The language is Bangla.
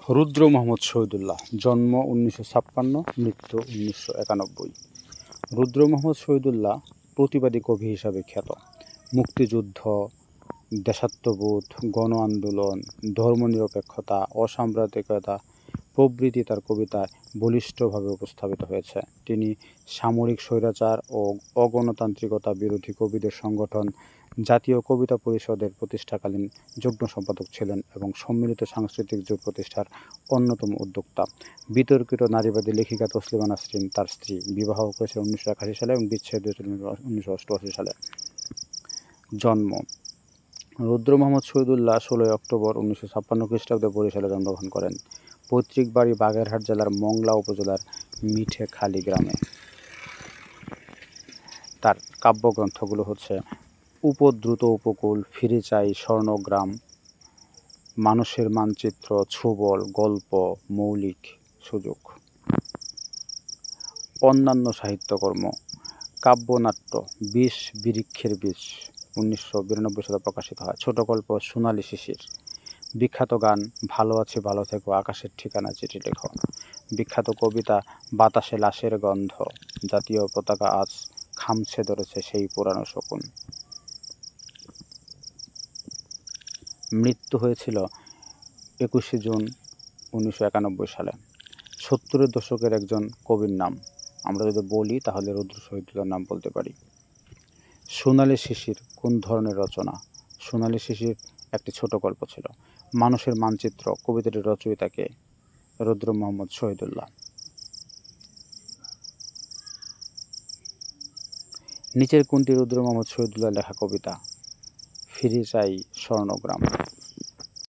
রুদ্র মোহাম্মদ শহীদুল্লাহ, জন্ম 1956, মৃত্যু 1991। রুদ্র মোহাম্মদ শহীদুল্লাহ প্রতিবাদী কবি হিসাবে খ্যাত। মুক্তিযুদ্ধ, দেশাত্মবোধ, গণ আন্দোলন, ধর্মনিরপেক্ষতা, অসাম্প্রদায়িকতা প্রভৃতি তার কবিতায় বলিষ্ঠভাবে উপস্থাপিত হয়েছে। তিনি সামরিক স্বৈরাচার ও অগণতান্ত্রিকতা বিরোধী কবিদের সংগঠন জাতীয় কবিতা পরিষদের প্রতিষ্ঠাকালীন যুগ্ম সম্পাদক ছিলেন এবং সম্মিলিত সাংস্কৃতিক জোট প্রতিষ্ঠার অন্যতম উদ্যোক্তা। বিতর্কিত নারীবাদী লেখিকা তসলিমা নাসরিন তার স্ত্রী। বিবাহ করেছিলেন 1981 সালে এবং বিচ্ছেদ হয়েছিল 1988 সালে। জন্ম: রুদ্র মোহাম্মদ শহীদুল্লাহ 16 অক্টোবর 1956 খ্রিস্টাব্দে বরিশালে জন্মগ্রহণ করেন। পৈতৃক বাড়ি বাগেরহাট জেলার মংলা উপজেলার মিঠেখালী গ্রামে। তার কাব্যগ্রন্থগুলো হচ্ছে উপদ্রুত উপকূল, ফিরে চাই, স্বর্ণগ্রাম, মানুষের মানচিত্র, ছোবল, গল্প, মৌলিক সুযোগ। অন্যান্য সাহিত্যকর্ম: কাব্যনাট্য বিষ বৃক্ষের বীজ 1992 সালে প্রকাশিত হয়। ছোট গল্প সোনালী শিশির। বিখ্যাত গান ভালো আছি ভালো থেকো, আকাশের ঠিকানা, চিঠি লেখো। বিখ্যাত কবিতা বাতাসে লাশের গন্ধ, জাতীয় পতাকা আজ খামছে ধরেছে সেই পুরানো শকুন। মৃত্যু হয়েছিল 21 জুন 1991 সালে। 70-এর দশকের একজন কবির নাম আমরা যদি বলি তাহলে রুদ্র শহীদুল্লাহর নাম বলতে পারি। সোনালী শিশির কোন ধরনের রচনা? সোনালী শিশির একটি ছোট গল্প ছিল। মানুষের মানচিত্র কবিতাটির রচয়িতাকে রুদ্র মোহাম্মদ শহীদুল্লাহ। নিচের কোনটি রুদ্র মোহাম্মদ শহীদুল্লাহ লেখা কবিতা? ফিরে চাই, স্বর্ণগ্রাম।